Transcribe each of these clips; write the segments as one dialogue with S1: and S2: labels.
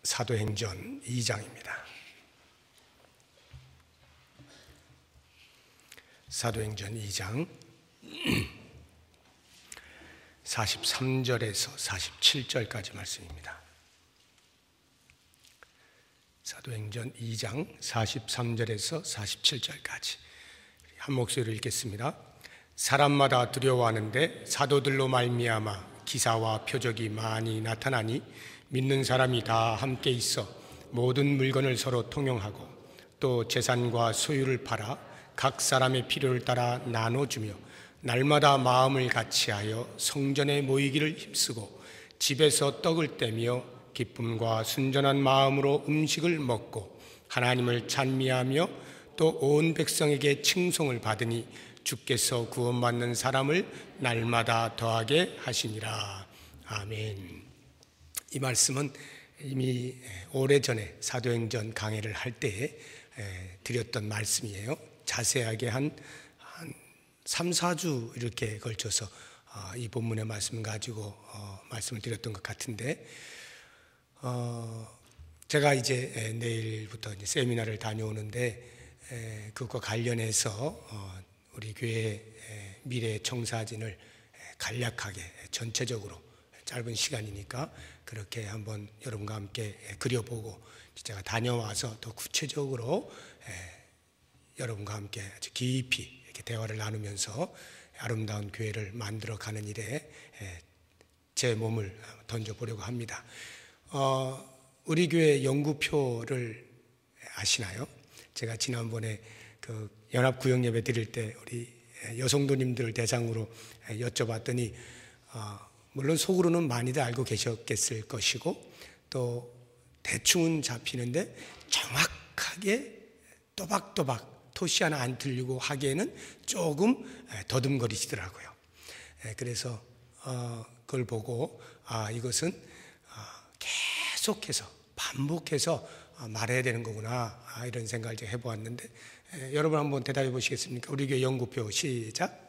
S1: 사도행전 2장입니다. 사도행전 2장 43절에서 47절까지 말씀입니다. 사도행전 2장 43절에서 47절까지 한 목소리로 읽겠습니다. 사람마다 두려워하는데 사도들로 말미암아 기사와 표적이 많이 나타나니 믿는 사람이 다 함께 있어 모든 물건을 서로 통용하고 또 재산과 소유를 팔아 각 사람의 필요를 따라 나눠주며 날마다 마음을 같이하여 성전에 모이기를 힘쓰고 집에서 떡을 떼며 기쁨과 순전한 마음으로 음식을 먹고 하나님을 찬미하며 또 온 백성에게 칭송을 받으니 주께서 구원받는 사람을 날마다 더하게 하시니라. 아멘. 이 말씀은 이미 오래전에 사도행전 강해를 할 때에 드렸던 말씀이에요. 자세하게 한 3, 4주 이렇게 걸쳐서 이 본문의 말씀을 가지고 말씀을 드렸던 것 같은데, 제가 이제 내일부터 이제 세미나를 다녀오는데 그것과 관련해서 우리 교회 미래 청사진을 간략하게 전체적으로 짧은 시간이니까 그렇게 한번 여러분과 함께 그려보고 제가 다녀와서 더 구체적으로 여러분과 함께 아주 깊이 이렇게 대화를 나누면서 아름다운 교회를 만들어가는 일에 제 몸을 던져보려고 합니다. 우리 교회 연구표를 아시나요? 제가 지난번에 그 연합구역 예배 드릴 때 우리 여성도님들을 대상으로 여쭤봤더니 물론 속으로는 많이들 알고 계셨겠을 것이고 또 대충은 잡히는데 정확하게 또박또박 토시 하나 안 틀리고 하기에는 조금 더듬거리시더라고요. 그래서 그걸 보고 이것은 계속해서 반복해서 말해야 되는 거구나 이런 생각을 제가 해보았는데, 여러분 한번 대답해 보시겠습니까? 우리 교회 연구표 시작.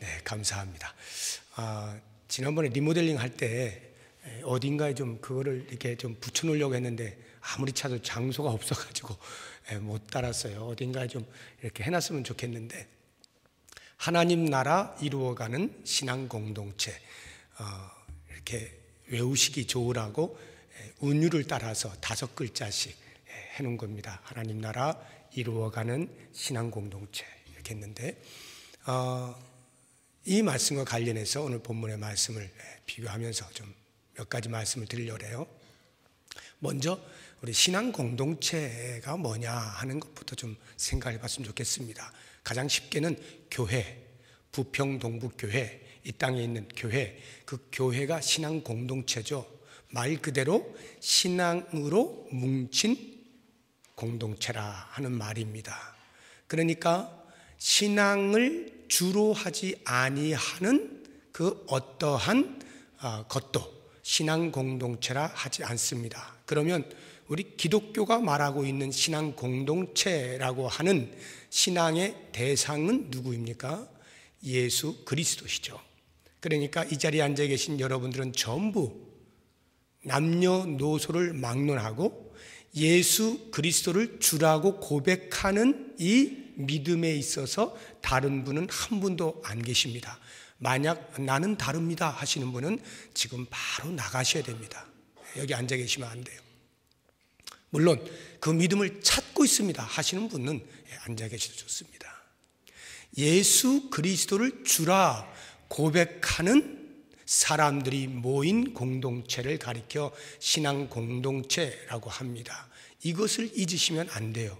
S1: 네, 감사합니다. 지난번에 리모델링 할 때 어딘가에 좀 그거를 이렇게 좀 붙여놓으려고 했는데 아무리 찾아도 장소가 없어가지고 못 달았어요. 어딘가에 좀 이렇게 해놨으면 좋겠는데, 하나님 나라 이루어가는 신앙 공동체, 이렇게 외우시기 좋으라고 운율을 따라서 5글자씩 해놓은 겁니다. 하나님 나라 이루어가는 신앙 공동체 이렇게 했는데, 이 말씀과 관련해서 오늘 본문의 말씀을 비교하면서 좀 몇 가지 말씀을 드리려고 해요. 먼저 우리 신앙 공동체가 뭐냐 하는 것부터 좀 생각해 봤으면 좋겠습니다. 가장 쉽게는 교회, 부평 동북교회, 이 땅에 있는 교회, 그 교회가 신앙 공동체죠. 말 그대로 신앙으로 뭉친 공동체라 하는 말입니다. 그러니까 신앙을 주로 하지 아니하는 그 어떠한 것도 신앙 공동체라 하지 않습니다. 그러면 우리 기독교가 말하고 있는 신앙 공동체라고 하는 신앙의 대상은 누구입니까? 예수 그리스도시죠. 그러니까 이 자리에 앉아 계신 여러분들은 전부 남녀노소를 막론하고 예수 그리스도를 주라고 고백하는 이 믿음에 있어서 다른 분은 한 분도 안 계십니다. 만약 나는 다릅니다 하시는 분은 지금 바로 나가셔야 됩니다. 여기 앉아 계시면 안 돼요. 물론 그 믿음을 찾고 있습니다 하시는 분은 앉아 계셔도 좋습니다. 예수 그리스도를 주라 고백하는 사람들이 모인 공동체를 가리켜 신앙 공동체라고 합니다. 이것을 잊으시면 안 돼요.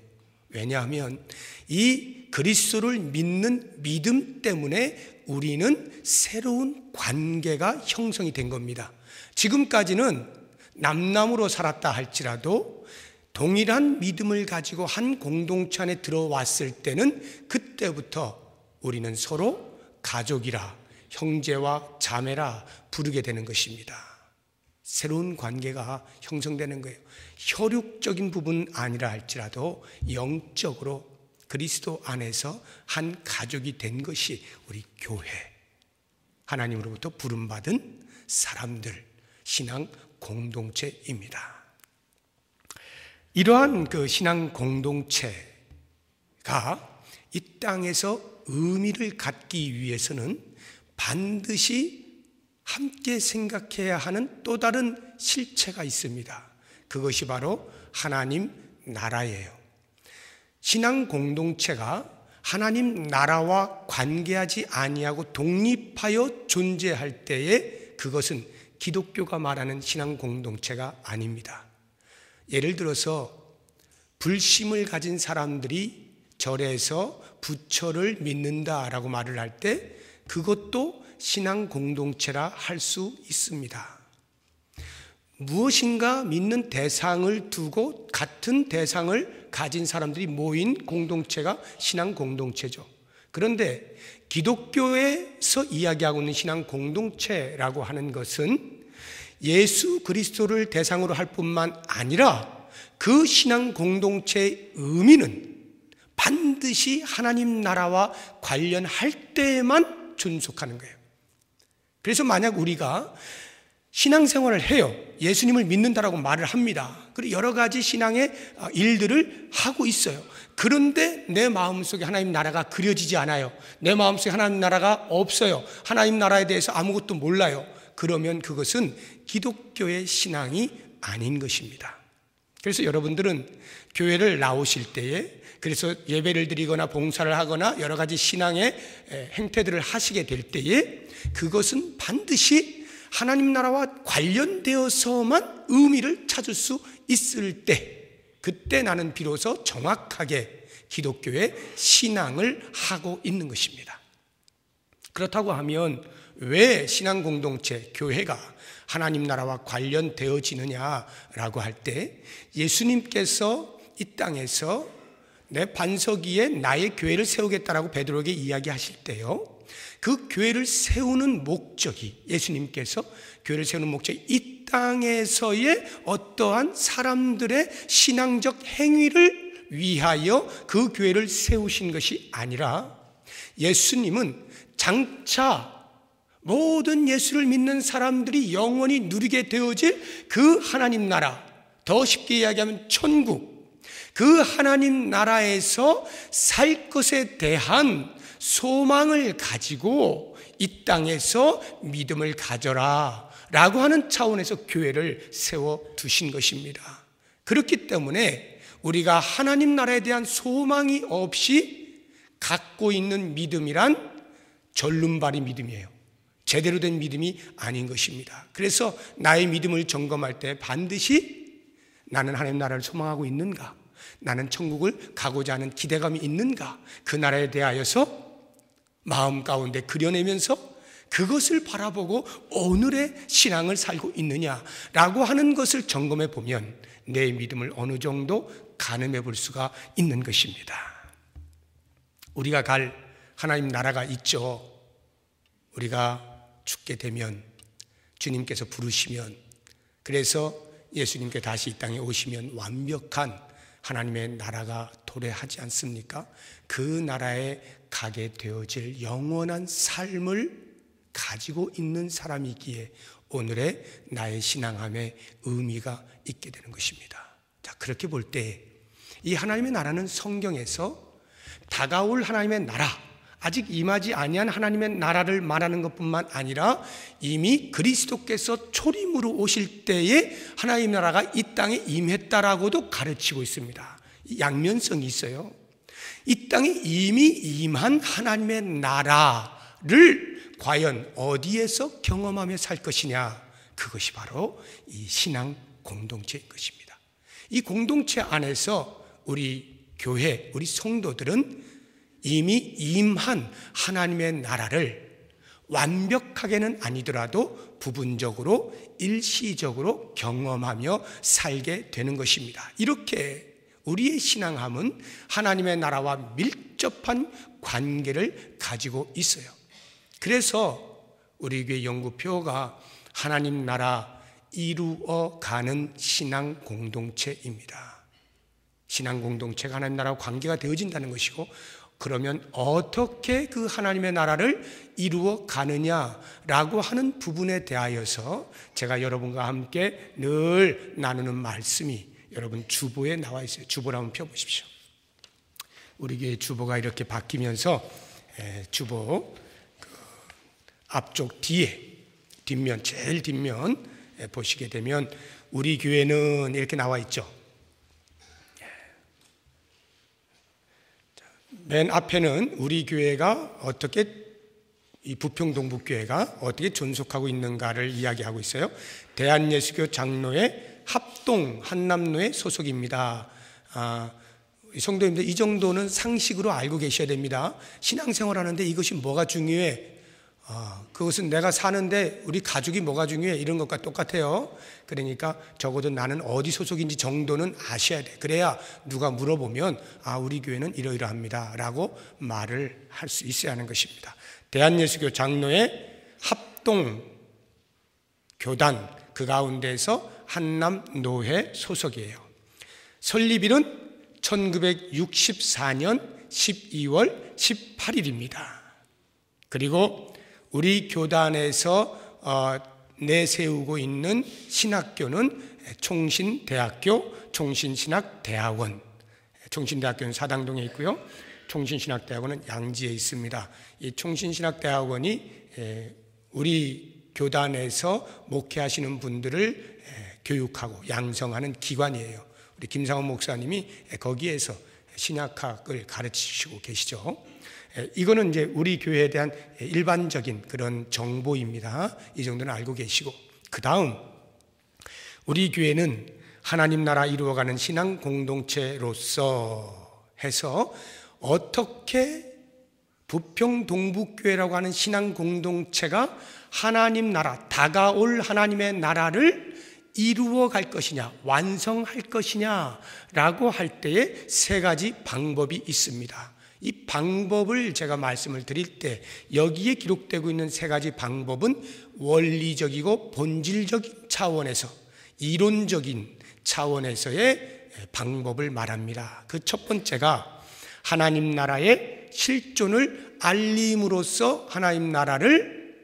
S1: 왜냐하면 이 그리스도를 믿는 믿음 때문에 우리는 새로운 관계가 형성이 된 겁니다. 지금까지는 남남으로 살았다 할지라도 동일한 믿음을 가지고 한 공동체 안에 들어왔을 때는 그때부터 우리는 서로 가족이라, 형제와 자매라 부르게 되는 것입니다. 새로운 관계가 형성되는 거예요. 혈육적인 부분 아니라 할지라도 영적으로 그리스도 안에서 한 가족이 된 것이 우리 교회, 하나님으로부터 부름받은 사람들, 신앙 공동체입니다. 이러한 그 신앙 공동체가 이 땅에서 의미를 갖기 위해서는 반드시 함께 생각해야 하는 또 다른 실체가 있습니다. 그것이 바로 하나님 나라예요. 신앙 공동체가 하나님 나라와 관계하지 아니하고 독립하여 존재할 때에 그것은 기독교가 말하는 신앙 공동체가 아닙니다. 예를 들어서 불신을 가진 사람들이 절에서 부처를 믿는다라고 말을 할 때 그것도 신앙 공동체라 할 수 있습니다. 무엇인가 믿는 대상을 두고 같은 대상을 가진 사람들이 모인 공동체가 신앙 공동체죠. 그런데 기독교에서 이야기하고 있는 신앙 공동체라고 하는 것은 예수 그리스도를 대상으로 할 뿐만 아니라 그 신앙 공동체의 의미는 반드시 하나님 나라와 관련할 때에만 존속하는 거예요. 그래서 만약 우리가 신앙생활을 해요. 예수님을 믿는다라고 말을 합니다. 그리고 여러 가지 신앙의 일들을 하고 있어요. 그런데 내 마음속에 하나님 나라가 그려지지 않아요. 내 마음속에 하나님 나라가 없어요. 하나님 나라에 대해서 아무것도 몰라요. 그러면 그것은 기독교의 신앙이 아닌 것입니다. 그래서 여러분들은 교회를 나오실 때에 그래서 예배를 드리거나 봉사를 하거나 여러 가지 신앙의 행태들을 하시게 될 때에 그것은 반드시 하나님 나라와 관련되어서만 의미를 찾을 수 있을 때 그때 나는 비로소 정확하게 기독교의 신앙을 하고 있는 것입니다. 그렇다고 하면 왜 신앙 공동체, 교회가 하나님 나라와 관련되어지느냐라고 할 때 예수님께서 이 땅에서 내 반석 위에 나의 교회를 세우겠다라고 베드로에게 이야기하실 때요, 그 교회를 세우는 목적이, 예수님께서 교회를 세우는 목적이 이 땅에서의 어떠한 사람들의 신앙적 행위를 위하여 그 교회를 세우신 것이 아니라 예수님은 장차 모든 예수를 믿는 사람들이 영원히 누리게 되어질 그 하나님 나라, 더 쉽게 이야기하면 천국, 그 하나님 나라에서 살 것에 대한 소망을 가지고 이 땅에서 믿음을 가져라 라고 하는 차원에서 교회를 세워두신 것입니다. 그렇기 때문에 우리가 하나님 나라에 대한 소망이 없이 갖고 있는 믿음이란 절름발이 믿음이에요. 제대로 된 믿음이 아닌 것입니다. 그래서 나의 믿음을 점검할 때 반드시 나는 하나님 나라를 소망하고 있는가? 나는 천국을 가고자 하는 기대감이 있는가? 그 나라에 대하여서 마음 가운데 그려내면서 그것을 바라보고 오늘의 신앙을 살고 있느냐라고 하는 것을 점검해 보면 내 믿음을 어느 정도 가늠해 볼 수가 있는 것입니다. 우리가 갈 하나님 나라가 있죠. 우리가 죽게 되면, 주님께서 부르시면, 그래서 예수님께 다시 이 땅에 오시면 완벽한 하나님의 나라가 도래하지 않습니까? 그 나라에 가게 되어질 영원한 삶을 가지고 있는 사람이기에 오늘의 나의 신앙함에 의미가 있게 되는 것입니다. 자, 그렇게 볼 때 이 하나님의 나라는 성경에서 다가올 하나님의 나라, 아직 임하지 아니한 하나님의 나라를 말하는 것뿐만 아니라 이미 그리스도께서 초림으로 오실 때에 하나님의 나라가 이 땅에 임했다라고도 가르치고 있습니다. 양면성이 있어요. 이 땅에 이미 임한 하나님의 나라를 과연 어디에서 경험하며 살 것이냐, 그것이 바로 이 신앙 공동체인 것입니다. 이 공동체 안에서 우리 교회, 우리 성도들은 이미 임한 하나님의 나라를 완벽하게는 아니더라도 부분적으로 일시적으로 경험하며 살게 되는 것입니다. 이렇게 우리의 신앙함은 하나님의 나라와 밀접한 관계를 가지고 있어요. 그래서 우리 교회 연구표가 하나님 나라 이루어가는 신앙 공동체입니다. 신앙 공동체가 하나님 나라와 관계가 되어진다는 것이고, 그러면 어떻게 그 하나님의 나라를 이루어 가느냐라고 하는 부분에 대하여서 제가 여러분과 함께 늘 나누는 말씀이 여러분 주보에 나와 있어요. 주보를 한번 펴보십시오. 우리 교회 주보가 이렇게 바뀌면서 주보 앞쪽 뒷면 제일 뒷면 보시게 되면 우리 교회는 이렇게 나와 있죠. 맨 앞에는 우리 교회가 어떻게 이 부평동북교회가 어떻게 존속하고 있는가를 이야기하고 있어요. 대한예수교 장로회 합동 한남로의 소속입니다. 성도님들 이 정도는 상식으로 알고 계셔야 됩니다. 신앙생활하는데 이것이 뭐가 중요해? 그것은 내가 사는데 우리 가족이 뭐가 중요해? 이런 것과 똑같아요. 그러니까 적어도 나는 어디 소속인지 정도는 아셔야 돼. 그래야 누가 물어보면 우리 교회는 이러이러합니다 라고 말을 할 수 있어야 하는 것입니다. 대한예수교 장로회 합동 교단 그 가운데서 한남노회 소속이에요. 설립일은 1964년 12월 18일입니다. 그리고 우리 교단에서 내세우고 있는 신학교는 총신대학교, 총신신학대학원. 총신대학교는 사당동에 있고요. 총신신학대학원은 양지에 있습니다. 이 총신신학대학원이 우리 교단에서 목회하시는 분들을 교육하고 양성하는 기관이에요. 우리 김상원 목사님이 거기에서 신학학을 가르치시고 계시죠. 이거는 이제 우리 교회에 대한 일반적인 그런 정보입니다. 이 정도는 알고 계시고, 그 다음 우리 교회는 하나님 나라 이루어가는 신앙 공동체로서 해서 어떻게 부평 동북교회라고 하는 신앙 공동체가 하나님 나라, 다가올 하나님의 나라를 이루어 갈 것이냐, 완성할 것이냐라고 할 때에 세 가지 방법이 있습니다. 이 방법을 제가 말씀을 드릴 때 여기에 기록되고 있는 세 가지 방법은 원리적이고 본질적인 차원에서, 이론적인 차원에서의 방법을 말합니다. 그 첫 번째가 하나님 나라의 실존을 알림으로써 하나님 나라를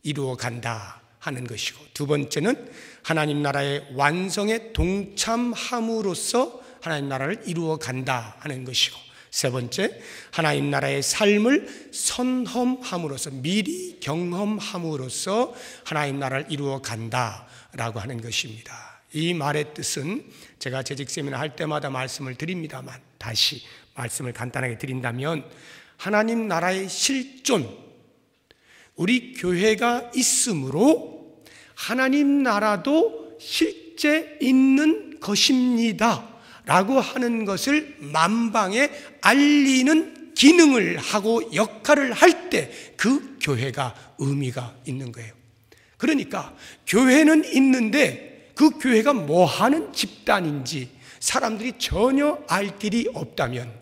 S1: 이루어 간다 하는 것이고, 두 번째는 하나님 나라의 완성에 동참함으로써 하나님 나라를 이루어 간다 하는 것이고, 세 번째, 하나님 나라의 삶을 선험함으로써, 미리 경험함으로써 하나님 나라를 이루어 간다라고 하는 것입니다. 이 말의 뜻은 제가 재직 세미나 할 때마다 말씀을 드립니다만 다시 말씀을 간단하게 드린다면, 하나님 나라의 실존, 우리 교회가 있으므로 하나님 나라도 실제 있는 것입니다 라고 하는 것을 만방에 알리는 기능을 하고 역할을 할 때 그 교회가 의미가 있는 거예요. 그러니까 교회는 있는데 그 교회가 뭐 하는 집단인지 사람들이 전혀 알 길이 없다면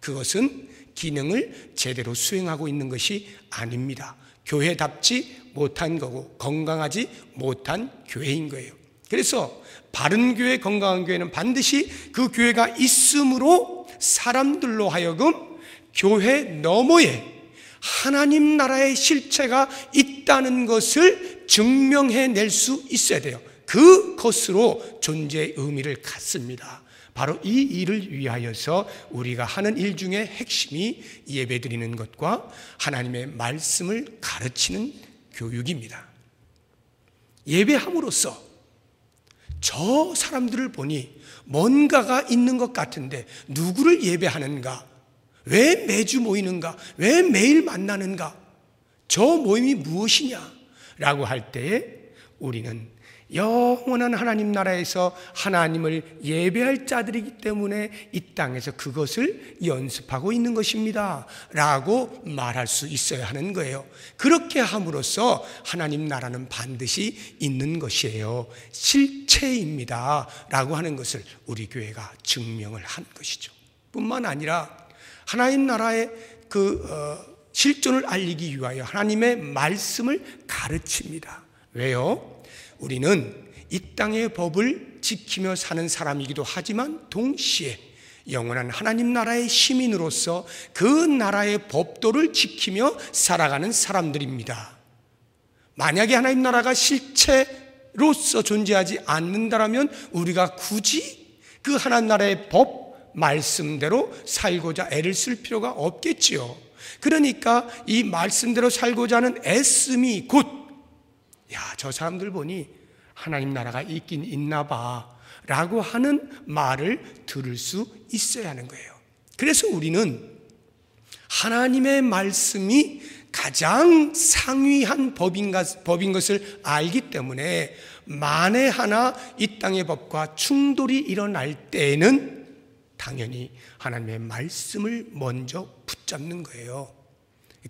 S1: 그것은 기능을 제대로 수행하고 있는 것이 아닙니다. 교회답지 못한 거고 건강하지 못한 교회인 거예요. 그래서 바른 교회, 건강한 교회는 반드시 그 교회가 있으므로 사람들로 하여금 교회 너머에 하나님 나라의 실체가 있다는 것을 증명해낼 수 있어야 돼요. 그것으로 존재의 의미를 갖습니다. 바로 이 일을 위하여서 우리가 하는 일 중에 핵심이 예배드리는 것과 하나님의 말씀을 가르치는 교육입니다. 예배함으로써 저 사람들을 보니 뭔가가 있는 것 같은데 누구를 예배하는가? 왜 매주 모이는가? 왜 매일 만나는가? 저 모임이 무엇이냐? 라고 할 때에 우리는 영원한 하나님 나라에서 하나님을 예배할 자들이기 때문에 이 땅에서 그것을 연습하고 있는 것입니다 라고 말할 수 있어야 하는 거예요. 그렇게 함으로써 하나님 나라는 반드시 있는 것이에요, 실체입니다 라고 하는 것을 우리 교회가 증명을 한 것이죠. 뿐만 아니라 하나님 나라의 실존을 알리기 위하여 하나님의 말씀을 가르칩니다. 왜요? 우리는 이 땅의 법을 지키며 사는 사람이기도 하지만 동시에 영원한 하나님 나라의 시민으로서 그 나라의 법도를 지키며 살아가는 사람들입니다. 만약에 하나님 나라가 실체로서 존재하지 않는다면 우리가 굳이 그 하나님 나라의 법, 말씀대로 살고자 애를 쓸 필요가 없겠지요. 그러니까 이 말씀대로 살고자 하는 애씀이 곧, 저 사람들 보니 하나님 나라가 있긴 있나 봐 라고 하는 말을 들을 수 있어야 하는 거예요. 그래서 우리는 하나님의 말씀이 가장 상위한 법인 것을 알기 때문에 만에 하나 이 땅의 법과 충돌이 일어날 때에는 당연히 하나님의 말씀을 먼저 붙잡는 거예요.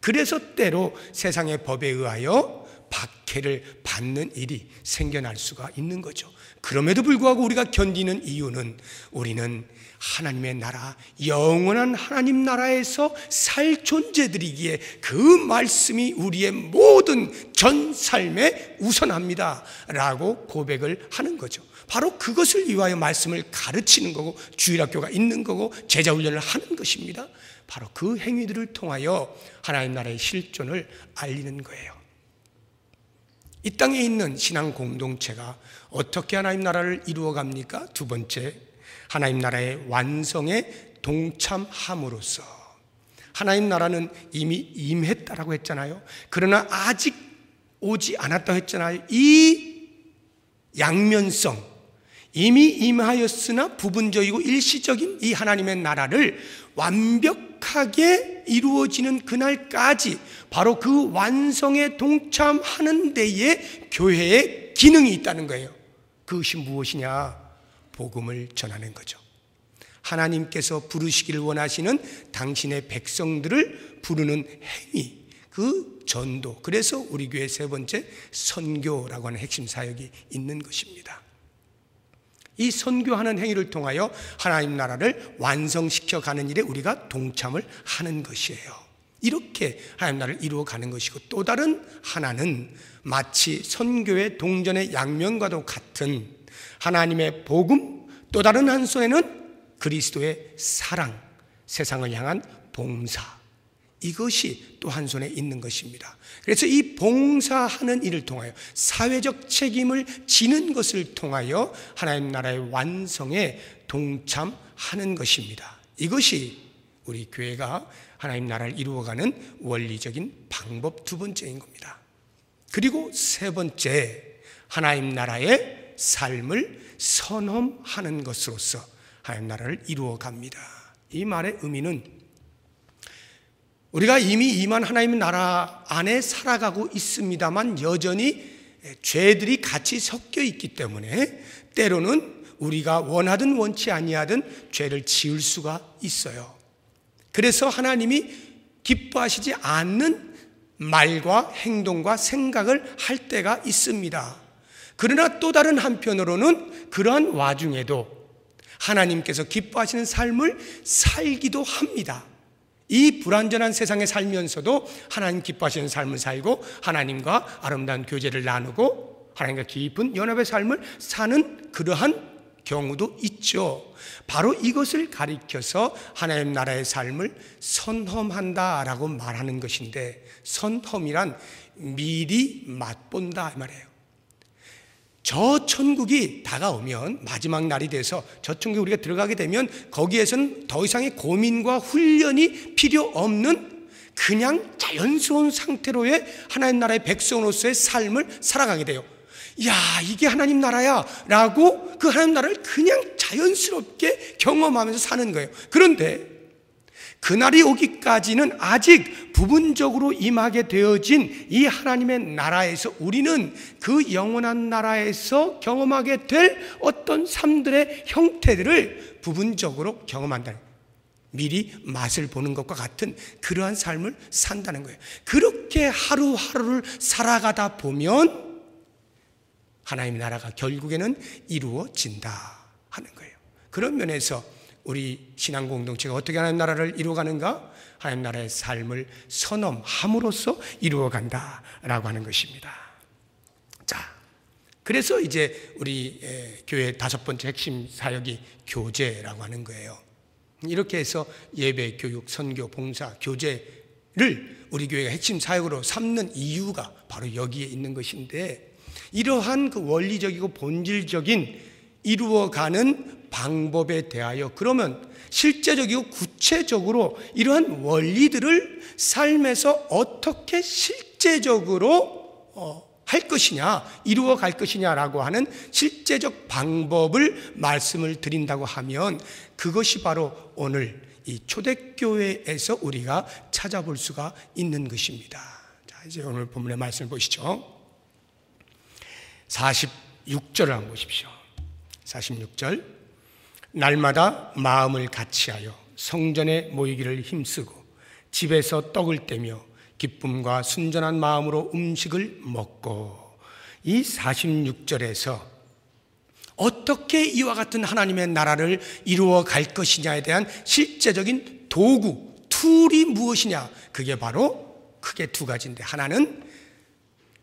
S1: 그래서 때로 세상의 법에 의하여 박해를 받는 일이 생겨날 수가 있는 거죠. 그럼에도 불구하고 우리가 견디는 이유는 우리는 하나님의 나라, 영원한 하나님 나라에서 살 존재들이기에 그 말씀이 우리의 모든 전 삶에 우선합니다 라고 고백을 하는 거죠. 바로 그것을 위하여 말씀을 가르치는 거고 주일학교가 있는 거고 제자훈련을 하는 것입니다. 바로 그 행위들을 통하여 하나님 나라의 실존을 알리는 거예요. 이 땅에 있는 신앙 공동체가 어떻게 하나님 나라를 이루어갑니까? 두 번째, 하나님 나라의 완성에 동참함으로써. 하나님 나라는 이미 임했다라고 했잖아요. 그러나 아직 오지 않았다고 했잖아요. 이 양면성, 이미 임하였으나 부분적이고 일시적인 이 하나님의 나라를 완벽하게 이루어지는 그날까지 바로 그 완성에 동참하는 데에 교회의 기능이 있다는 거예요. 그것이 무엇이냐? 복음을 전하는 거죠. 하나님께서 부르시기를 원하시는 당신의 백성들을 부르는 행위, 그 전도. 그래서 우리 교회 세 번째 선교라고 하는 핵심 사역이 있는 것입니다. 이 선교하는 행위를 통하여 하나님 나라를 완성시켜 가는 일에 우리가 동참을 하는 것이에요. 이렇게 하나님 나라를 이루어가는 것이고, 또 다른 하나는 마치 선교의 동전의 양면과도 같은 하나님의 복음, 또 다른 한 손에는 그리스도의 사랑, 세상을 향한 봉사, 이것이 또 한 손에 있는 것입니다. 그래서 이 봉사하는 일을 통하여 사회적 책임을 지는 것을 통하여 하나님 나라의 완성에 동참하는 것입니다. 이것이 우리 교회가 하나님 나라를 이루어가는 원리적인 방법 두 번째인 겁니다. 그리고 세 번째, 하나님 나라의 삶을 선험하는 것으로서 하나님 나라를 이루어갑니다. 이 말의 의미는 우리가 이미 임한 하나님의 나라 안에 살아가고 있습니다만 여전히 죄들이 같이 섞여 있기 때문에 때로는 우리가 원하든 원치 아니하든 죄를 지을 수가 있어요. 그래서 하나님이 기뻐하시지 않는 말과 행동과 생각을 할 때가 있습니다. 그러나 또 다른 한편으로는 그러한 와중에도 하나님께서 기뻐하시는 삶을 살기도 합니다. 이 불완전한 세상에 살면서도 하나님 기뻐하시는 삶을 살고 하나님과 아름다운 교제를 나누고 하나님과 깊은 연합의 삶을 사는 그러한 경우도 있죠. 바로 이것을 가리켜서 하나님 나라의 삶을 선험한다라고 말하는 것인데, 선험이란 미리 맛본다 이 말이에요. 저 천국이 다가오면, 마지막 날이 돼서 저 천국에 우리가 들어가게 되면 거기에서는 더 이상의 고민과 훈련이 필요 없는 그냥 자연스러운 상태로의 하나님 나라의 백성으로서의 삶을 살아가게 돼요. 야, 이게 하나님 나라야 라고 그 하나님 나라를 그냥 자연스럽게 경험하면서 사는 거예요. 그런데 그날이 오기까지는 아직 부분적으로 임하게 되어진 이 하나님의 나라에서 우리는 그 영원한 나라에서 경험하게 될 어떤 삶들의 형태들을 부분적으로 경험한다는 거예요. 미리 맛을 보는 것과 같은 그러한 삶을 산다는 거예요. 그렇게 하루하루를 살아가다 보면 하나님의 나라가 결국에는 이루어진다 하는 거예요. 그런 면에서 우리 신앙 공동체가 어떻게 하나님 나라를 이루어가는가? 하나님 나라의 삶을 선험함으로써 이루어간다라고 하는 것입니다. 자, 그래서 이제 우리 교회의 다섯 번째 핵심 사역이 교제라고 하는 거예요. 이렇게 해서 예배, 교육, 선교, 봉사, 교제를 우리 교회가 핵심 사역으로 삼는 이유가 바로 여기에 있는 것인데, 이러한 그 원리적이고 본질적인 이루어가는 방법에 대하여 그러면 실제적이고 구체적으로 이러한 원리들을 삶에서 어떻게 실제적으로 할 것이냐, 이루어 갈 것이냐라고 하는 실제적 방법을 말씀을 드린다고 하면 그것이 바로 오늘 이 초대교회에서 우리가 찾아볼 수가 있는 것입니다. 자, 이제 오늘 본문의 말씀을 보시죠. 46절을 한번 보십시오. 46절. 날마다 마음을 같이하여 성전에 모이기를 힘쓰고 집에서 떡을 떼며 기쁨과 순전한 마음으로 음식을 먹고. 이 46절에서 어떻게 이와 같은 하나님의 나라를 이루어 갈 것이냐에 대한 실제적인 도구, 툴이 무엇이냐, 그게 바로 크게 두 가지인데, 하나는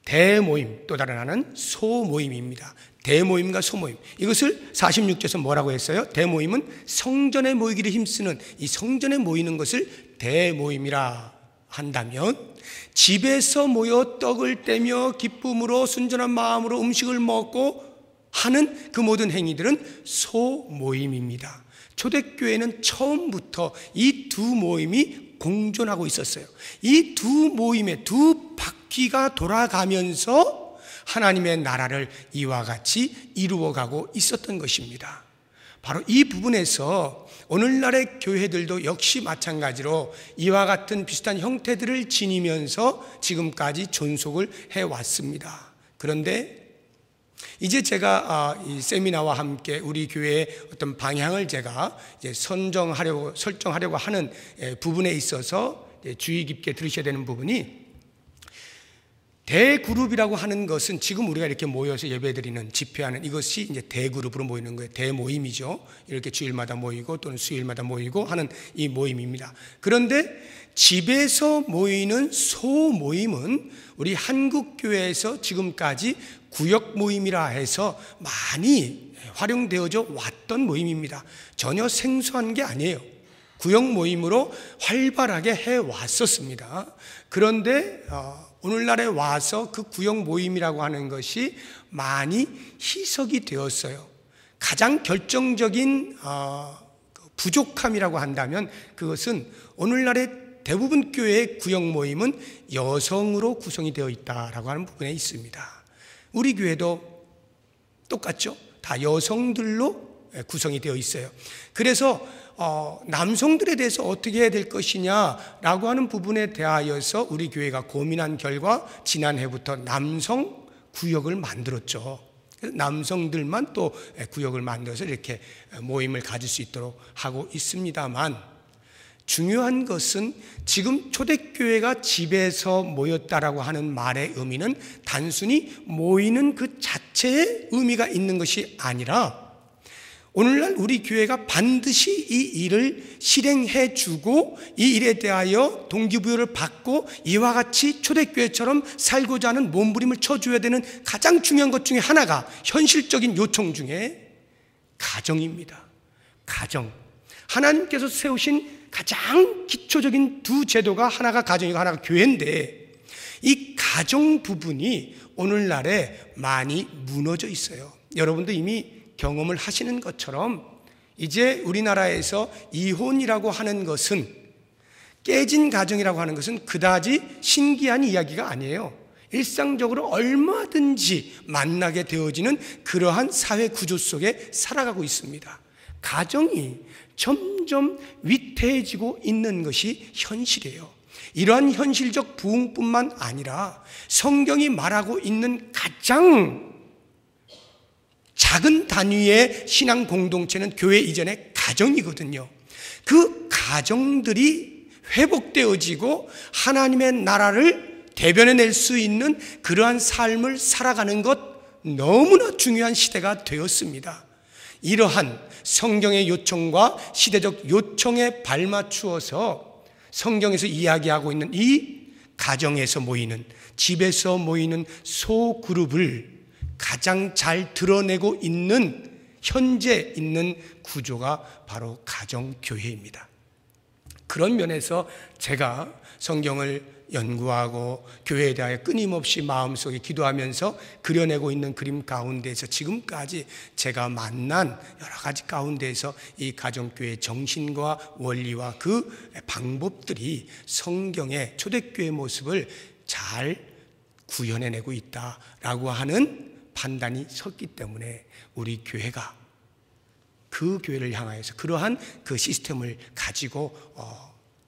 S1: 대모임, 또 다른 하나는 소모임입니다. 대모임과 소모임, 이것을 46절에서 뭐라고 했어요? 대모임은 성전에 모이기를 힘쓰는, 이 성전에 모이는 것을 대모임이라 한다면, 집에서 모여 떡을 떼며 기쁨으로 순전한 마음으로 음식을 먹고 하는 그 모든 행위들은 소모임입니다. 초대교회는 처음부터 이 두 모임이 공존하고 있었어요. 이 두 모임의 두 바퀴가 돌아가면서 하나님의 나라를 이와 같이 이루어가고 있었던 것입니다. 바로 이 부분에서 오늘날의 교회들도 역시 마찬가지로 이와 같은 비슷한 형태들을 지니면서 지금까지 존속을 해왔습니다. 그런데 이제 제가 이 세미나와 함께 우리 교회의 어떤 방향을 제가 이제 설정하려고 하는 부분에 있어서 주의 깊게 들으셔야 되는 부분이, 대그룹이라고 하는 것은 지금 우리가 이렇게 모여서 예배드리는, 집회하는 이것이 이제 대그룹으로 모이는 거예요. 대모임이죠. 이렇게 주일마다 모이고 또는 수요일마다 모이고 하는 이 모임입니다. 그런데 집에서 모이는 소모임은 우리 한국교회에서 지금까지 구역 모임이라 해서 많이 활용되어져 왔던 모임입니다. 전혀 생소한 게 아니에요. 구역 모임으로 활발하게 해왔었습니다. 그런데 오늘날에 와서 그 구역 모임이라고 하는 것이 많이 희석이 되었어요. 가장 결정적인 부족함이라고 한다면 그것은 오늘날의 대부분 교회의 구역 모임은 여성으로 구성이 되어 있다라고 하는 부분에 있습니다. 우리 교회도 똑같죠. 다 여성들로 구성이 되어 있어요. 그래서 남성들에 대해서 어떻게 해야 될 것이냐라고 하는 부분에 대하여서 우리 교회가 고민한 결과 지난해부터 남성 구역을 만들었죠. 남성들만 또 구역을 만들어서 이렇게 모임을 가질 수 있도록 하고 있습니다만, 중요한 것은 지금 초대교회가 집에서 모였다라고 하는 말의 의미는 단순히 모이는 그 자체의 의미가 있는 것이 아니라, 오늘날 우리 교회가 반드시 이 일을 실행해 주고 이 일에 대하여 동기부여를 받고 이와 같이 초대교회처럼 살고자 하는 몸부림을 쳐줘야 되는 가장 중요한 것 중에 하나가, 현실적인 요청 중에 가정입니다. 가정. 하나님께서 세우신 가장 기초적인 두 제도가 하나가 가정이고 하나가 교회인데, 이 가정 부분이 오늘날에 많이 무너져 있어요. 여러분도 이미 경험을 하시는 것처럼 이제 우리나라에서 이혼이라고 하는 것은, 깨진 가정이라고 하는 것은 그다지 신기한 이야기가 아니에요. 일상적으로 얼마든지 만나게 되어지는 그러한 사회 구조 속에 살아가고 있습니다. 가정이 점점 위태해지고 있는 것이 현실이에요. 이러한 현실적 부흥뿐만 아니라 성경이 말하고 있는 가장 작은 단위의 신앙 공동체는 교회 이전의 가정이거든요. 그 가정들이 회복되어지고 하나님의 나라를 대변해낼 수 있는 그러한 삶을 살아가는 것, 너무나 중요한 시대가 되었습니다. 이러한 성경의 요청과 시대적 요청에 발맞추어서 성경에서 이야기하고 있는 이 가정에서 모이는, 집에서 모이는 소그룹을 가장 잘 드러내고 있는 현재 있는 구조가 바로 가정교회입니다. 그런 면에서 제가 성경을 연구하고 교회에 대하여 끊임없이 마음속에 기도하면서 그려내고 있는 그림 가운데에서 지금까지 제가 만난 여러 가지 가운데에서 이 가정교회의 정신과 원리와 그 방법들이 성경의 초대교회의 모습을 잘 구현해내고 있다라고 하는 판단이 섰기 때문에 우리 교회가 그 교회를 향하여서 그러한 그 시스템을 가지고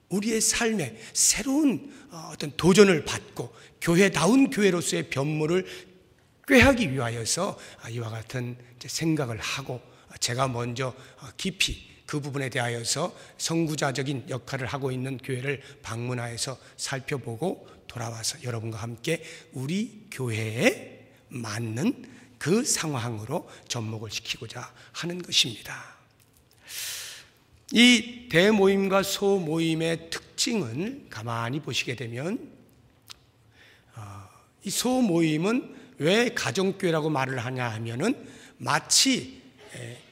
S1: 우리의 삶에 새로운 어떤 도전을 받고 교회다운 교회로서의 변모를 꾀하기 위하여서 이와 같은 생각을 하고 제가 먼저 깊이 그 부분에 대하여서 선구자적인 역할을 하고 있는 교회를 방문하여서 살펴보고 돌아와서 여러분과 함께 우리 교회에 맞는 그 상황으로 접목을 시키고자 하는 것입니다. 이 대모임과 소모임의 특징을 가만히 보시게 되면 이 소모임은 왜 가정교회라고 말을 하냐 하면은 마치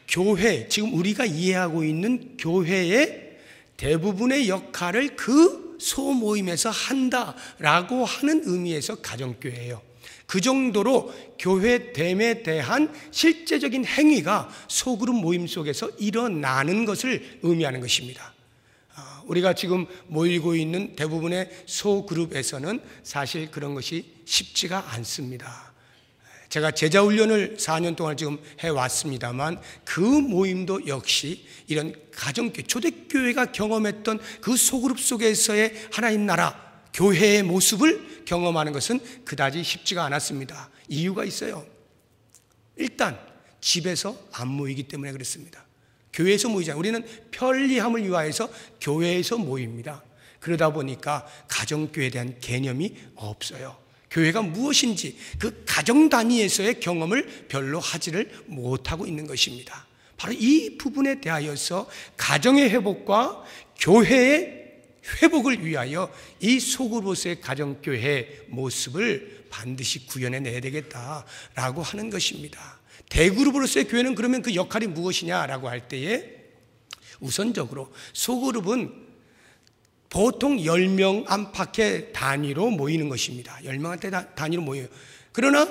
S1: 교회, 지금 우리가 이해하고 있는 교회의 대부분의 역할을 그 소모임에서 한다라고 하는 의미에서 가정교회예요. 그 정도로 교회됨에 대한 실제적인 행위가 소그룹 모임 속에서 일어나는 것을 의미하는 것입니다. 우리가 지금 모이고 있는 대부분의 소그룹에서는 사실 그런 것이 쉽지가 않습니다. 제가 제자훈련을 4년 동안 지금 해왔습니다만 그 모임도 역시 이런 가정교회, 초대교회가 경험했던 그 소그룹 속에서의 하나님 나라, 교회의 모습을 경험하는 것은 그다지 쉽지가 않았습니다. 이유가 있어요. 일단 집에서 안 모이기 때문에 그렇습니다. 교회에서 모이잖아요. 우리는 편리함을 위하여서 교회에서 모입니다. 그러다 보니까 가정교회에 대한 개념이 없어요. 교회가 무엇인지 그 가정 단위에서의 경험을 별로 하지를 못하고 있는 것입니다. 바로 이 부분에 대하여서 가정의 회복과 교회의 회복을 위하여 이 소그룹의 가정교회 모습을 반드시 구현해내야 되겠다라고 하는 것입니다. 대그룹으로서의 교회는 그러면 그 역할이 무엇이냐라고 할 때에 우선적으로 소그룹은 보통 10명 안팎의 단위로 모이는 것입니다. 10명한테 단위로 모여요. 그러나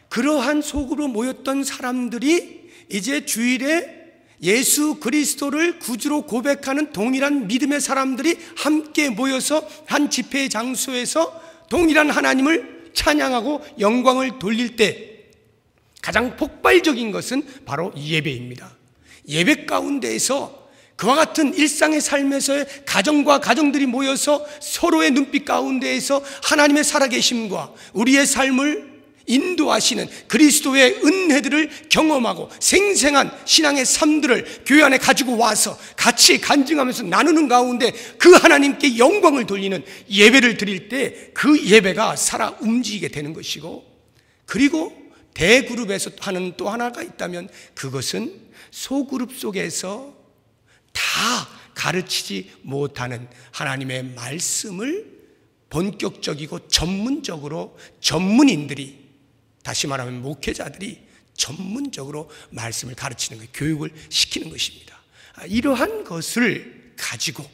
S1: 그러한 소그룹으로 모였던 사람들이 이제 주일에 예수 그리스도를 구주로 고백하는 동일한 믿음의 사람들이 함께 모여서 한 집회의 장소에서 동일한 하나님을 찬양하고 영광을 돌릴 때 가장 폭발적인 것은 바로 예배입니다. 예배 가운데에서 그와 같은 일상의 삶에서의 가정과 가정들이 모여서 서로의 눈빛 가운데에서 하나님의 살아계심과 우리의 삶을 인도하시는 그리스도의 은혜들을 경험하고 생생한 신앙의 삶들을 교회 안에 가지고 와서 같이 간증하면서 나누는 가운데 그 하나님께 영광을 돌리는 예배를 드릴 때 그 예배가 살아 움직이게 되는 것이고, 그리고 대그룹에서 하는 또 하나가 있다면 그것은 소그룹 속에서 다 가르치지 못하는 하나님의 말씀을 본격적이고 전문적으로 전문인들이, 다시 말하면 목회자들이 전문적으로 말씀을 가르치는 것, 교육을 시키는 것입니다. 이러한 것을 가지고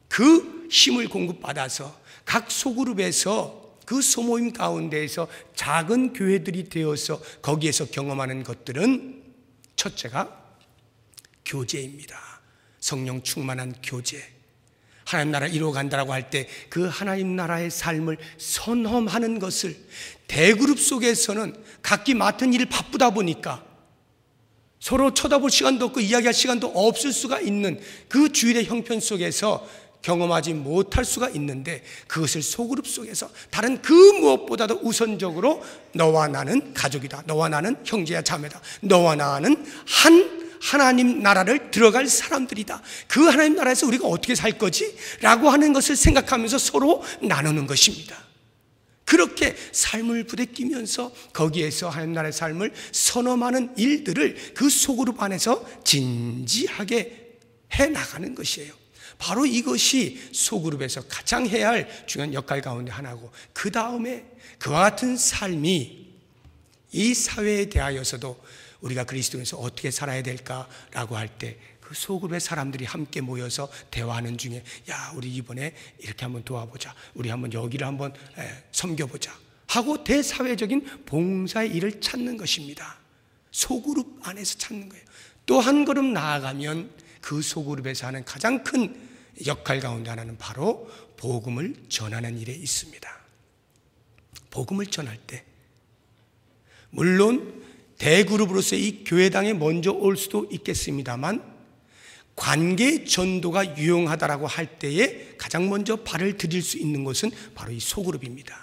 S1: 그 힘을 공급받아서 각 소그룹에서 그 소모임 가운데에서 작은 교회들이 되어서 거기에서 경험하는 것들은 첫째가 교제입니다. 성령 충만한 교제. 하나님 나라를 이루어간다라고 할 때 그 하나님 나라의 삶을 선험하는 것을 대그룹 속에서는 각기 맡은 일을 바쁘다 보니까 서로 쳐다볼 시간도 없고 이야기할 시간도 없을 수가 있는 그 주일의 형편 속에서 경험하지 못할 수가 있는데, 그것을 소그룹 속에서 다른 그 무엇보다도 우선적으로 너와 나는 가족이다, 너와 나는 형제야 자매다, 너와 나는 하나님 나라를 들어갈 사람들이다, 그 하나님 나라에서 우리가 어떻게 살 거지? 라고 하는 것을 생각하면서 서로 나누는 것입니다. 그렇게 삶을 부대끼면서 거기에서 하나님 나라의 삶을 선험하는 일들을 그 소그룹 안에서 진지하게 해나가는 것이에요. 바로 이것이 소그룹에서 가장 해야 할 중요한 역할 가운데 하나고, 그 다음에 그와 같은 삶이 이 사회에 대하여서도 우리가 그리스도인에서 어떻게 살아야 될까라고 할 때 그 소그룹의 사람들이 함께 모여서 대화하는 중에 야, 우리 이번에 이렇게 한번 도와보자, 우리 한번 여기를 한번 섬겨보자 하고 대사회적인 봉사의 일을 찾는 것입니다. 소그룹 안에서 찾는 거예요. 또 한 걸음 나아가면 그 소그룹에서 하는 가장 큰 역할 가운데 하나는 바로 복음을 전하는 일에 있습니다. 복음을 전할 때 물론 대그룹으로서 이 교회당에 먼저 올 수도 있겠습니다만 관계 전도가 유용하다라고 할 때에 가장 먼저 발을 들일 수 있는 것은 바로 이 소그룹입니다.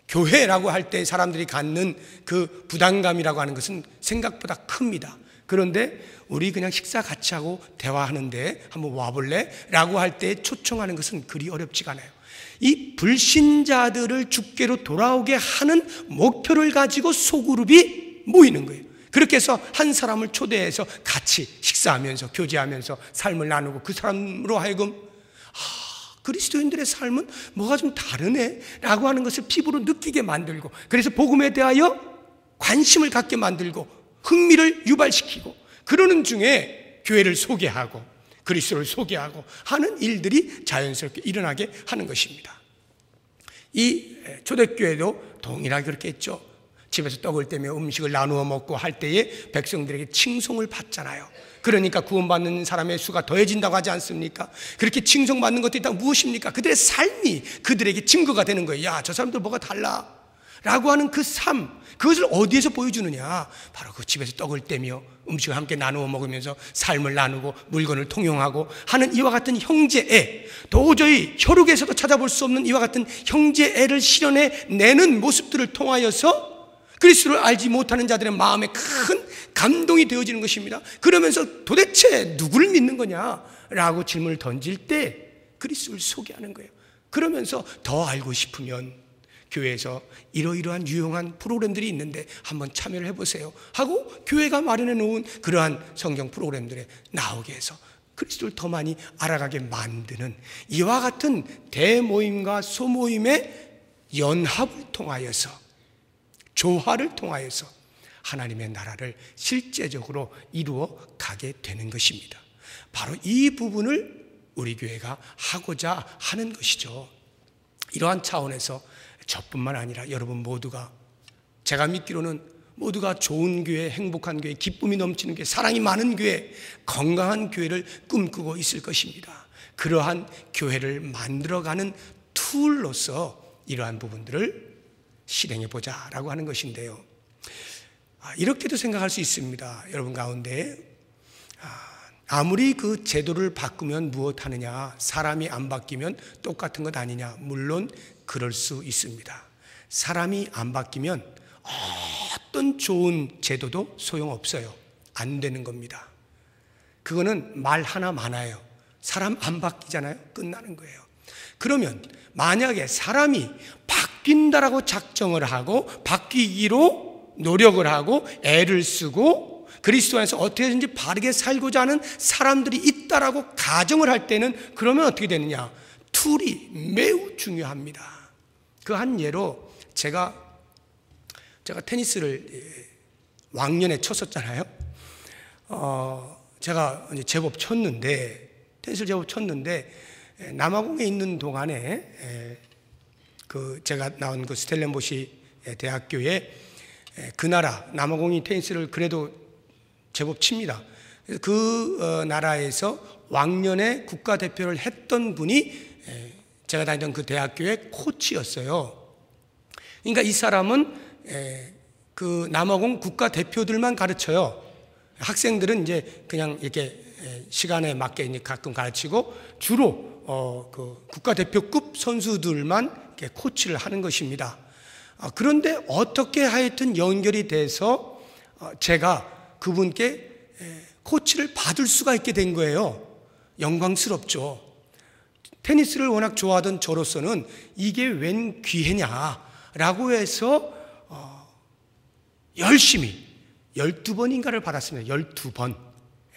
S1: 교회라고 할 때 사람들이 갖는 그 부담감이라고 하는 것은 생각보다 큽니다. 그런데 우리 그냥 식사 같이 하고 대화하는데 한번 와볼래? 라고 할 때 초청하는 것은 그리 어렵지가 않아요. 이 불신자들을 주께로 돌아오게 하는 목표를 가지고 소그룹이 모이는 거예요. 그렇게 해서 한 사람을 초대해서 같이 식사하면서 교제하면서 삶을 나누고 그 사람으로 하여금 그리스도인들의 삶은 뭐가 좀 다르네 라고 하는 것을 피부로 느끼게 만들고, 그래서 복음에 대하여 관심을 갖게 만들고 흥미를 유발시키고, 그러는 중에 교회를 소개하고 그리스도를 소개하고 하는 일들이 자연스럽게 일어나게 하는 것입니다. 이 초대교회도 동일하게 그렇게 했죠. 집에서 떡을 떼며 음식을 나누어 먹고 할 때에 백성들에게 칭송을 받잖아요. 그러니까 구원받는 사람의 수가 더해진다고 하지 않습니까? 그렇게 칭송받는 것도 일단 무엇입니까? 그들의 삶이 그들에게 증거가 되는 거예요. 야, 저 사람들 뭐가 달라 라고 하는 그 삶, 그것을 어디에서 보여주느냐? 바로 그 집에서 떡을 떼며 음식을 함께 나누어 먹으면서 삶을 나누고 물건을 통용하고 하는 이와 같은 형제애, 도저히 혈육에서도 찾아볼 수 없는 이와 같은 형제애를 실현해내는 모습들을 통하여서 그리스도를 알지 못하는 자들의 마음에 큰 감동이 되어지는 것입니다. 그러면서 도대체 누구를 믿는 거냐라고 질문을 던질 때 그리스도를 소개하는 거예요. 그러면서 더 알고 싶으면 교회에서 이러이러한 유용한 프로그램들이 있는데 한번 참여를 해보세요 하고 교회가 마련해 놓은 그러한 성경 프로그램들에 나오게 해서 그리스도를 더 많이 알아가게 만드는 이와 같은 대모임과 소모임의 연합을 통하여서, 조화를 통하여서 하나님의 나라를 실제적으로 이루어 가게 되는 것입니다. 바로 이 부분을 우리 교회가 하고자 하는 것이죠. 이러한 차원에서 저뿐만 아니라 여러분 모두가, 제가 믿기로는 모두가 좋은 교회, 행복한 교회, 기쁨이 넘치는 교회, 사랑이 많은 교회, 건강한 교회를 꿈꾸고 있을 것입니다. 그러한 교회를 만들어가는 툴로서 이러한 부분들을 실행해보자 라고 하는 것인데요, 이렇게도 생각할 수 있습니다. 여러분 가운데 아무리 그 제도를 바꾸면 무엇하느냐, 사람이 안 바뀌면 똑같은 것 아니냐. 물론 그럴 수 있습니다. 사람이 안 바뀌면 어떤 좋은 제도도 소용없어요. 안 되는 겁니다. 그거는 말 하나 많아요. 사람 안 바뀌잖아요. 끝나는 거예요. 그러면 만약에 사람이 바뀐다라고 작정을 하고 바뀌기로 노력을 하고 애를 쓰고 그리스도 안에서 어떻게든지 바르게 살고자 하는 사람들이 있다라고 가정을 할 때는 그러면 어떻게 되느냐? 툴이 매우 중요합니다. 그 한 예로 제가 테니스를 왕년에 쳤었잖아요. 제가 이제 제법 쳤는데, 테니스를 제법 쳤는데 남아공에 있는 동안에 제가 나온 그 스텔렌보시 대학교에 그 나라 남아공이 테니스를 그래도 제법 칩니다. 그 나라에서 왕년에 국가대표를 했던 분이 제가 다니던 그 대학교의 코치였어요. 그러니까 이 사람은 그 남아공 국가대표들만 가르쳐요. 학생들은 이제 그냥 이렇게 시간에 맞게 이제 가끔 가르치고 주로 그 국가대표급 선수들만 이렇게 코치를 하는 것입니다. 그런데 어떻게 하여튼 연결이 돼서 제가 그분께 코치를 받을 수가 있게 된 거예요. 영광스럽죠. 테니스를 워낙 좋아하던 저로서는 이게 웬 기회냐라고 해서 열심히 12번인가를 받았습니다. 12번.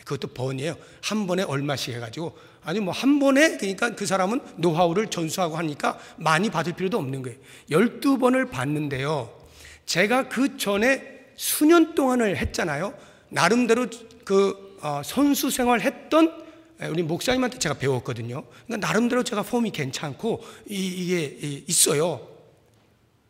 S1: 그것도 번이에요. 한 번에 얼마씩 해가지고, 아니 뭐 한 번에, 그러니까 그 사람은 노하우를 전수하고 하니까 많이 받을 필요도 없는 거예요. 12번을 받는데요. 제가 그 전에 수년 동안을 했잖아요. 나름대로 선수 생활했던 우리 목사님한테 제가 배웠거든요. 그러니까 나름대로 제가 폼이 괜찮고 이게 있어요.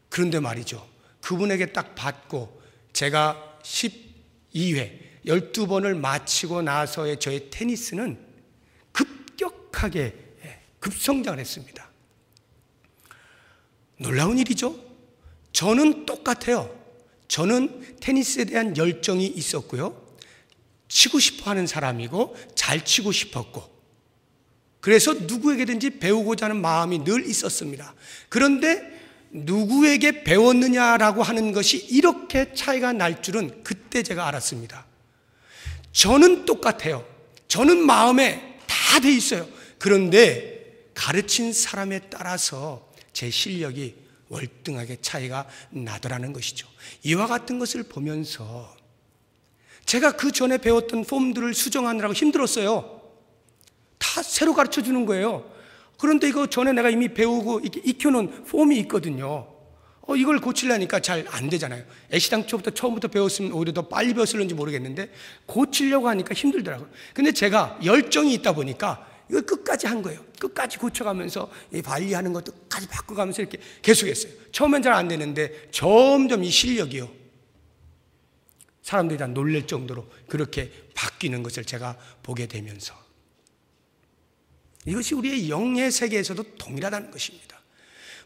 S1: 그런데 말이죠, 그분에게 딱 받고 제가 12회 12번을 마치고 나서의 저의 테니스는 급격하게 급성장을 했습니다. 놀라운 일이죠. 저는 똑같아요. 저는 테니스에 대한 열정이 있었고요, 치고 싶어 하는 사람이고 잘 치고 싶었고, 그래서 누구에게든지 배우고자 하는 마음이 늘 있었습니다. 그런데 누구에게 배웠느냐라고 하는 것이 이렇게 차이가 날 줄은 그때 제가 알았습니다. 저는 똑같아요. 저는 마음에 다 돼 있어요. 그런데 가르친 사람에 따라서 제 실력이 월등하게 차이가 나더라는 것이죠. 이와 같은 것을 보면서 제가 그 전에 배웠던 폼들을 수정하느라고 힘들었어요. 다 새로 가르쳐 주는 거예요. 그런데 이거 전에 내가 이미 배우고 이렇게 익혀놓은 폼이 있거든요. 이걸 고치려니까 잘 안 되잖아요. 애시당초부터 처음부터 배웠으면 오히려 더 빨리 배웠을는지 모르겠는데 고치려고 하니까 힘들더라고요. 근데 제가 열정이 있다 보니까 이걸 끝까지 한 거예요. 끝까지 고쳐가면서 관리하는 것도 끝까지 바꿔가면서 이렇게 계속했어요. 처음엔 잘 안 되는데 점점 이 실력이요, 사람들이 다 놀랄 정도로 그렇게 바뀌는 것을 제가 보게 되면서, 이것이 우리의 영의 세계에서도 동일하다는 것입니다.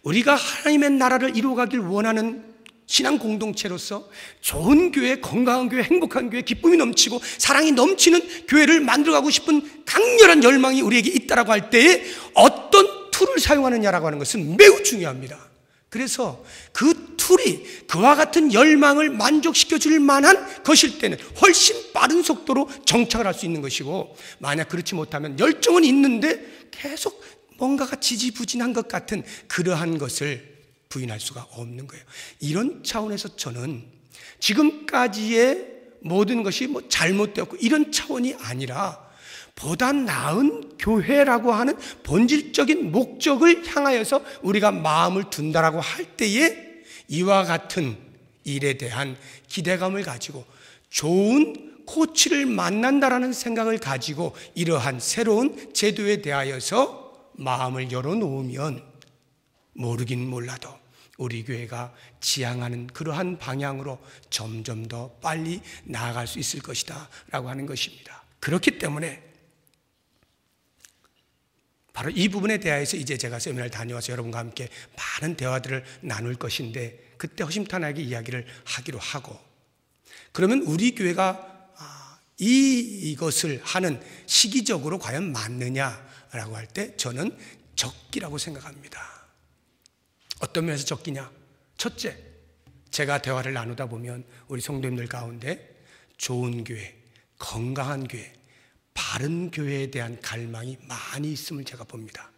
S1: 우리가 하나님의 나라를 이루어가길 원하는 신앙 공동체로서 좋은 교회, 건강한 교회, 행복한 교회, 기쁨이 넘치고 사랑이 넘치는 교회를 만들어가고 싶은 강렬한 열망이 우리에게 있다라고 할 때에 어떤 툴을 사용하느냐라고 하는 것은 매우 중요합니다. 그래서 그 툴이 그와 같은 열망을 만족시켜 줄 만한 것일 때는 훨씬 빠른 속도로 정착을 할 수 있는 것이고, 만약 그렇지 못하면 열정은 있는데 계속 뭔가가 지지부진한 것 같은 그러한 것을 부인할 수가 없는 거예요. 이런 차원에서 저는 지금까지의 모든 것이 잘못되었고 이런 차원이 아니라 보다 나은 교회라고 하는 본질적인 목적을 향하여서 우리가 마음을 둔다라고 할 때에 이와 같은 일에 대한 기대감을 가지고 좋은 코치를 만난다라는 생각을 가지고 이러한 새로운 제도에 대하여서 마음을 열어놓으면 모르긴 몰라도 우리 교회가 지향하는 그러한 방향으로 점점 더 빨리 나아갈 수 있을 것이다 라고 하는 것입니다. 그렇기 때문에 바로 이 부분에 대해서 이제 제가 세미나를 다녀와서 여러분과 함께 많은 대화들을 나눌 것인데, 그때 허심탄회하게 이야기를 하기로 하고, 그러면 우리 교회가 이것을 하는 시기적으로 과연 맞느냐라고 할 때 저는 적기라고 생각합니다. 어떤 면에서 적기냐? 첫째, 제가 대화를 나누다 보면 우리 성도님들 가운데 좋은 교회, 건강한 교회, 바른 교회에 대한 갈망이 많이 있음을 제가 봅니다.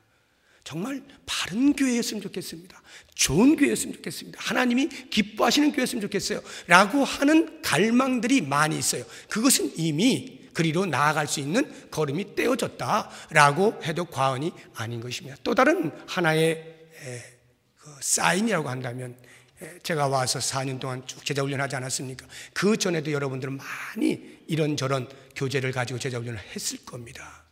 S1: 정말 바른 교회였으면 좋겠습니다. 좋은 교회였으면 좋겠습니다. 하나님이 기뻐하시는 교회였으면 좋겠어요 라고 하는 갈망들이 많이 있어요. 그것은 이미 그리로 나아갈 수 있는 걸음이 떼어졌다라고 해도 과언이 아닌 것입니다. 또 다른 하나의 사인이라고 한다면, 제가 와서 4년 동안 쭉 제자훈련하지 않았습니까? 그 전에도 여러분들은 많이 이런저런 교재를 가지고 제자훈련을 했을 겁니다.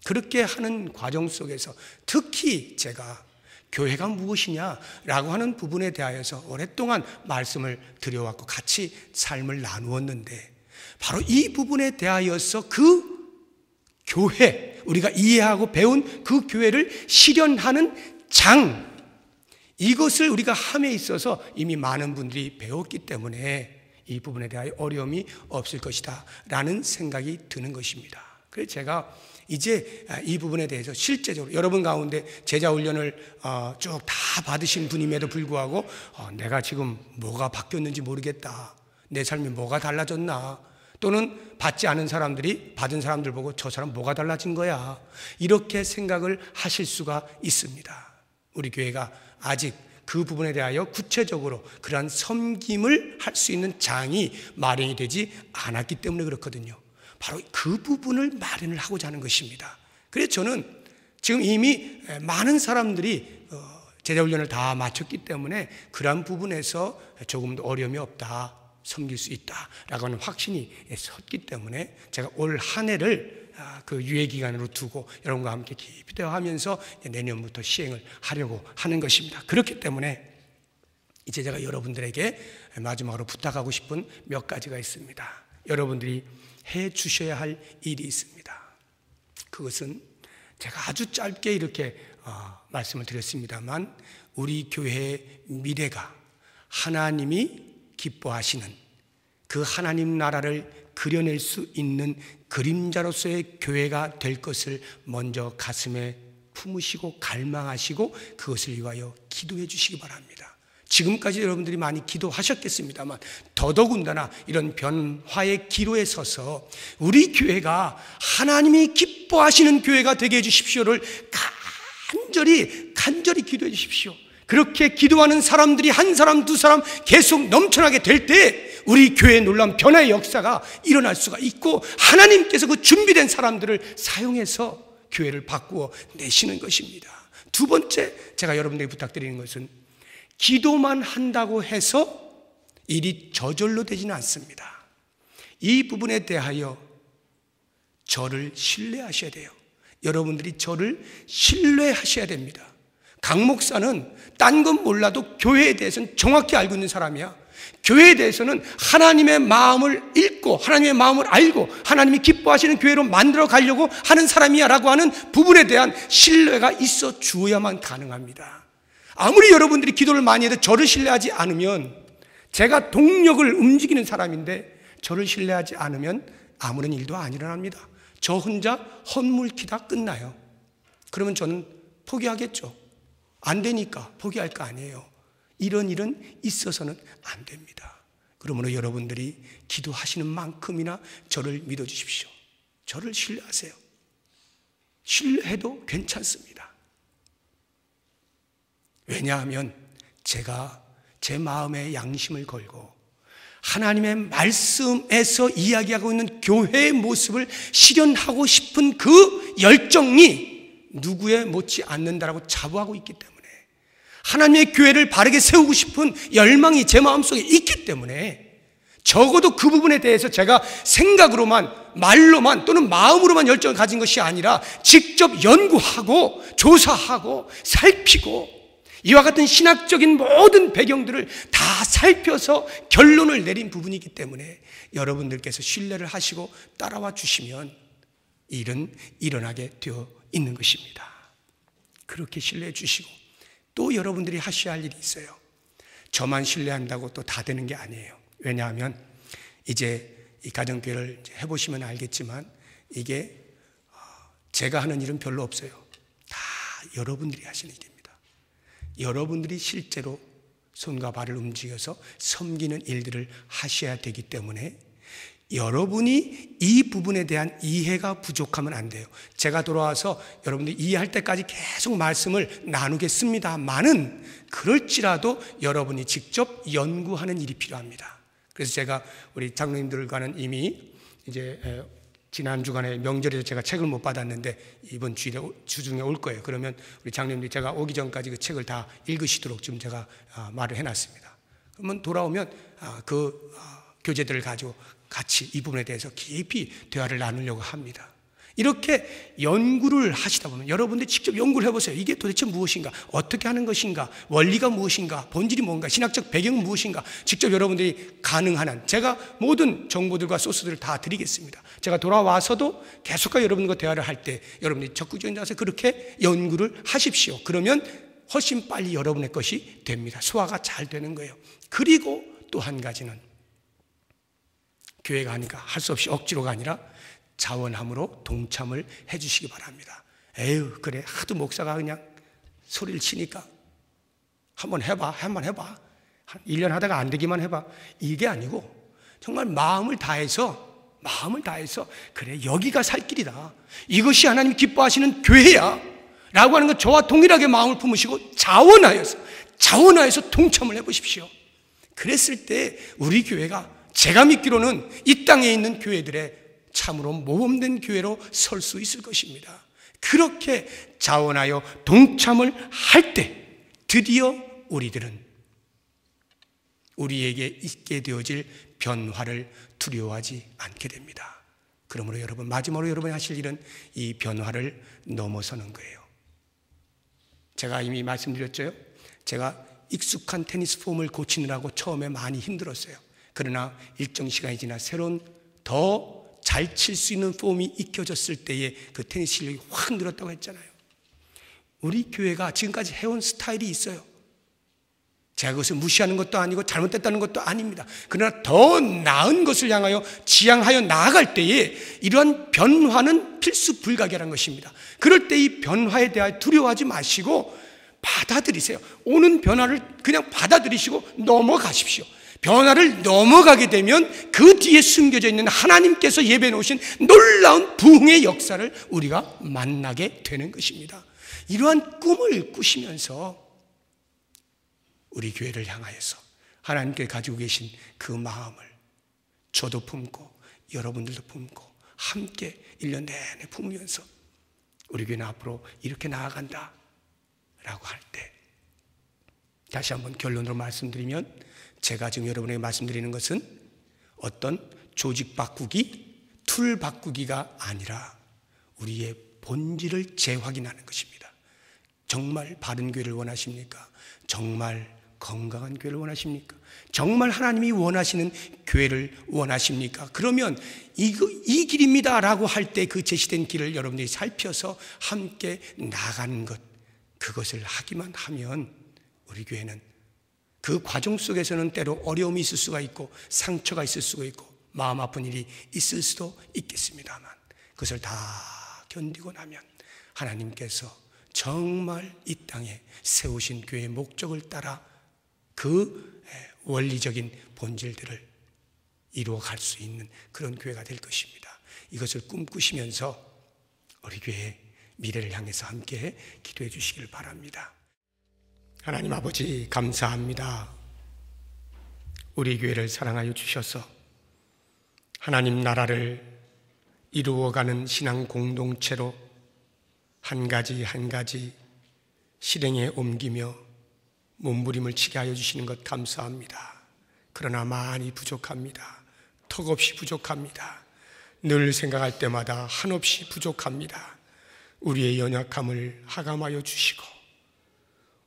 S1: 그렇게 하는 과정 속에서 특히 제가 교회가 무엇이냐라고 하는 부분에 대하여서 오랫동안 말씀을 드려왔고 같이 삶을 나누었는데, 바로 이 부분에 대하여서 그 교회, 우리가 이해하고 배운 그 교회를 실현하는 장, 이것을 우리가 함에 있어서 이미 많은 분들이 배웠기 때문에 이 부분에 대하여 어려움이 없을 것이다 라는 생각이 드는 것입니다. 그래서 제가 이제 이 부분에 대해서 실제적으로 여러분 가운데 제자훈련을 쭉 다 받으신 분임에도 불구하고 내가 지금 뭐가 바뀌었는지 모르겠다, 내 삶이 뭐가 달라졌나, 또는 받지 않은 사람들이 받은 사람들 보고 저 사람 뭐가 달라진 거야, 이렇게 생각을 하실 수가 있습니다. 우리 교회가 아직 그 부분에 대하여 구체적으로 그러한 섬김을 할 수 있는 장이 마련이 되지 않았기 때문에 그렇거든요. 바로 그 부분을 마련을 하고자 하는 것입니다. 그래서 저는 지금 이미 많은 사람들이 제자훈련을 다 마쳤기 때문에 그러한 부분에서 조금도 어려움이 없다, 섬길 수 있다라고 하는 확신이 섰기 때문에 제가 올 한 해를 그 유예 기간으로 두고 여러분과 함께 깊이 대화하면서 내년부터 시행을 하려고 하는 것입니다. 그렇기 때문에 이제 제가 여러분들에게 마지막으로 부탁하고 싶은 몇 가지가 있습니다. 여러분들이 해 주셔야 할 일이 있습니다. 그것은 제가 아주 짧게 이렇게 말씀을 드렸습니다만, 우리 교회의 미래가 하나님이 기뻐하시는 그 하나님 나라를 그려낼 수 있는 그림자로서의 교회가 될 것을 먼저 가슴에 품으시고 갈망하시고 그것을 위하여 기도해 주시기 바랍니다. 지금까지 여러분들이 많이 기도하셨겠습니다만 더더군다나 이런 변화의 기로에 서서 우리 교회가 하나님이 기뻐하시는 교회가 되게 해주십시오를 간절히 기도해 주십시오. 그렇게 기도하는 사람들이 한 사람 두 사람 계속 넘쳐나게 될 때 우리 교회의 놀라운 변화의 역사가 일어날 수가 있고, 하나님께서 그 준비된 사람들을 사용해서 교회를 바꾸어 내시는 것입니다. 두 번째, 제가 여러분들에게 부탁드리는 것은 기도만 한다고 해서 일이 저절로 되지는 않습니다. 이 부분에 대하여 저를 신뢰하셔야 돼요. 여러분들이 저를 신뢰하셔야 됩니다. 강 목사는 딴 건 몰라도 교회에 대해서는 정확히 알고 있는 사람이야. 교회에 대해서는 하나님의 마음을 읽고 하나님의 마음을 알고 하나님이 기뻐하시는 교회로 만들어 가려고 하는 사람이야 라고 하는 부분에 대한 신뢰가 있어 주어야만 가능합니다. 아무리 여러분들이 기도를 많이 해도 저를 신뢰하지 않으면, 제가 동력을 움직이는 사람인데 저를 신뢰하지 않으면 아무런 일도 안 일어납니다. 저 혼자 헛물키다 끝나요. 그러면 저는 포기하겠죠. 안 되니까 포기할 거 아니에요. 이런 일은 있어서는 안 됩니다. 그러므로 여러분들이 기도하시는 만큼이나 저를 믿어주십시오. 저를 신뢰하세요. 신뢰해도 괜찮습니다. 왜냐하면 제가 제 마음의 양심을 걸고 하나님의 말씀에서 이야기하고 있는 교회의 모습을 실현하고 싶은 그 열정이 누구에 못지 않는다라고 자부하고 있기 때문에, 하나님의 교회를 바르게 세우고 싶은 열망이 제 마음속에 있기 때문에, 적어도 그 부분에 대해서 제가 생각으로만, 말로만 또는 마음으로만 열정을 가진 것이 아니라 직접 연구하고 조사하고 살피고 이와 같은 신학적인 모든 배경들을 다 살펴서 결론을 내린 부분이기 때문에 여러분들께서 신뢰를 하시고 따라와 주시면 일은 일어나게 되어 있는 것입니다. 그렇게 신뢰해 주시고, 또 여러분들이 하셔야 할 일이 있어요. 저만 신뢰한다고 또 다 되는 게 아니에요. 왜냐하면 이제 이 가정교회를 해보시면 알겠지만 이게 제가 하는 일은 별로 없어요. 다 여러분들이 하시는 일입니다. 여러분들이 실제로 손과 발을 움직여서 섬기는 일들을 하셔야 되기 때문에 여러분이 이 부분에 대한 이해가 부족하면 안 돼요. 제가 돌아와서 여러분들이 이해할 때까지 계속 말씀을 나누겠습니다만은, 그럴지라도 여러분이 직접 연구하는 일이 필요합니다. 그래서 제가 우리 장로님들과는 이미 이제 지난 주간에 명절에서 제가 책을 못 받았는데 이번 주중에 올 거예요. 그러면 우리 장로님들이 제가 오기 전까지 그 책을 다 읽으시도록 좀 제가 말을 해놨습니다. 그러면 돌아오면 그 교재들을 가지고 같이 이 부분에 대해서 깊이 대화를 나누려고 합니다. 이렇게 연구를 하시다 보면 여러분들이 직접 연구를 해보세요. 이게 도대체 무엇인가? 어떻게 하는 것인가? 원리가 무엇인가? 본질이 뭔가? 신학적 배경은 무엇인가? 직접 여러분들이 가능한 한 제가 모든 정보들과 소스들을 다 드리겠습니다. 제가 돌아와서도 계속해서 여러분들과 대화를 할 때 여러분들이 적극적인 자세로 그렇게 연구를 하십시오. 그러면 훨씬 빨리 여러분의 것이 됩니다. 소화가 잘 되는 거예요. 그리고 또 한 가지는 교회가 하니까 할 수 없이 억지로가 아니라 자원함으로 동참을 해 주시기 바랍니다. 에휴, 그래, 하도 목사가 그냥 소리를 치니까 한번 해봐. 한 1년 하다가 안 되기만 해봐. 이게 아니고 정말 마음을 다해서 그래, 여기가 살 길이다. 이것이 하나님 기뻐하시는 교회야 라고 하는 것, 저와 동일하게 마음을 품으시고 자원하여서 동참을 해보십시오. 그랬을 때 우리 교회가, 제가 믿기로는 이 땅에 있는 교회들의 참으로 모범된 교회로 설 수 있을 것입니다. 그렇게 자원하여 동참을 할 때 드디어 우리들은 우리에게 있게 되어질 변화를 두려워하지 않게 됩니다. 그러므로 여러분, 마지막으로 여러분이 하실 일은 이 변화를 넘어서는 거예요. 제가 이미 말씀드렸죠. 제가 익숙한 테니스 폼을 고치느라고 처음에 많이 힘들었어요. 그러나 일정 시간이 지나 새로운 더 잘 칠 수 있는 폼이 익혀졌을 때에 그 테니스 실력이 확 늘었다고 했잖아요. 우리 교회가 지금까지 해온 스타일이 있어요. 제가 그것을 무시하는 것도 아니고 잘못됐다는 것도 아닙니다. 그러나 더 나은 것을 향하여 지향하여 나아갈 때에 이러한 변화는 필수 불가결한 것입니다. 그럴 때 이 변화에 대하여 두려워하지 마시고 받아들이세요. 오는 변화를 그냥 받아들이시고 넘어가십시오. 변화를 넘어가게 되면 그 뒤에 숨겨져 있는 하나님께서 예배해 놓으신 놀라운 부흥의 역사를 우리가 만나게 되는 것입니다. 이러한 꿈을 꾸시면서 우리 교회를 향하여서 하나님께 가지고 계신 그 마음을 저도 품고 여러분들도 품고 함께 1년 내내 품으면서 우리 교회는 앞으로 이렇게 나아간다 라고 할 때, 다시 한번 결론으로 말씀드리면, 제가 지금 여러분에게 말씀드리는 것은 어떤 조직 바꾸기, 툴 바꾸기가 아니라 우리의 본질을 재확인하는 것입니다. 정말 바른 교회를 원하십니까? 정말 건강한 교회를 원하십니까? 정말 하나님이 원하시는 교회를 원하십니까? 그러면 이 길입니다 라고 할 때 그 제시된 길을 여러분들이 살펴서 함께 나가는 것, 그것을 하기만 하면 우리 교회는 그 과정 속에서는 때로 어려움이 있을 수가 있고 상처가 있을 수가 있고 마음 아픈 일이 있을 수도 있겠습니다만, 그것을 다 견디고 나면 하나님께서 정말 이 땅에 세우신 교회의 목적을 따라 그 원리적인 본질들을 이루어갈 수 있는 그런 교회가 될 것입니다. 이것을 꿈꾸시면서 우리 교회의 미래를 향해서 함께 기도해 주시길 바랍니다. 하나님 아버지, 감사합니다. 우리 교회를 사랑하여 주셔서 하나님 나라를 이루어가는 신앙 공동체로 한 가지 한 가지 실행에 옮기며 몸부림을 치게 하여 주시는 것 감사합니다. 그러나 많이 부족합니다. 턱없이 부족합니다. 늘 생각할 때마다 한없이 부족합니다. 우리의 연약함을 하감하여 주시고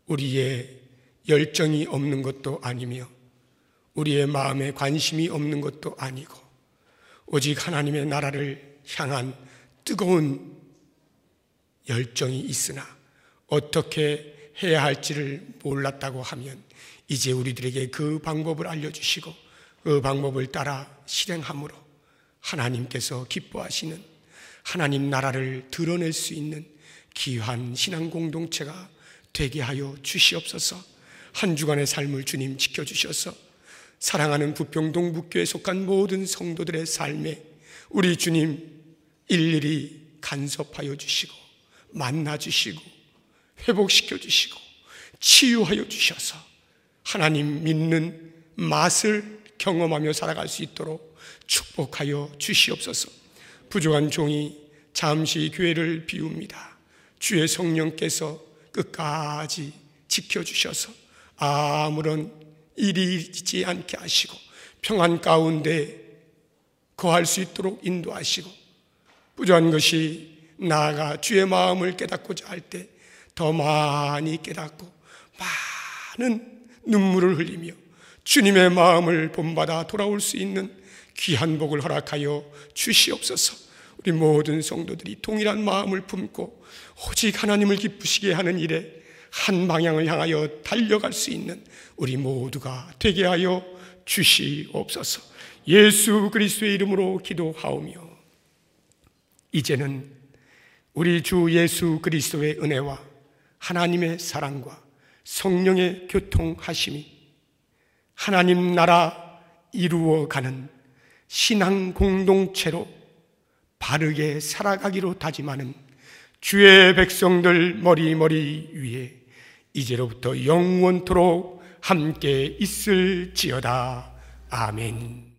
S1: 우리의 열정이 없는 것도 아니며 우리의 마음에 관심이 없는 것도 아니고 오직 하나님의 나라를 향한 뜨거운 열정이 있으나 어떻게 해야 할지를 몰랐다고 하면 이제 우리들에게 그 방법을 알려주시고 그 방법을 따라 실행함으로 하나님께서 기뻐하시는 하나님 나라를 드러낼 수 있는 귀한 신앙 공동체가 되게 하여 주시옵소서. 한 주간의 삶을 주님 지켜주셔서 사랑하는 부평동 북교에 속한 모든 성도들의 삶에 우리 주님 일일이 간섭하여 주시고 만나 주시고 회복시켜 주시고 치유하여 주셔서 하나님 믿는 맛을 경험하며 살아갈 수 있도록 축복하여 주시옵소서. 부족한 종이 잠시 교회를 비웁니다. 주의 성령께서 끝까지 지켜주셔서 아무런 일이 있지 않게 하시고 평안 가운데 거할 수 있도록 인도하시고 부족한 것이 나아가 주의 마음을 깨닫고자 할 때 더 많이 깨닫고 많은 눈물을 흘리며 주님의 마음을 본받아 돌아올 수 있는 귀한 복을 허락하여 주시옵소서. 우리 모든 성도들이 동일한 마음을 품고 오직 하나님을 기쁘시게 하는 일에 한 방향을 향하여 달려갈 수 있는 우리 모두가 되게 하여 주시옵소서. 예수 그리스도의 이름으로 기도하오며 이제는 우리 주 예수 그리스도의 은혜와 하나님의 사랑과 성령의 교통하심이 하나님 나라 이루어가는 신앙 공동체로 바르게 살아가기로 다짐하는 주의 백성들 머리 위에 이제로부터 영원토록 함께 있을지어다. 아멘.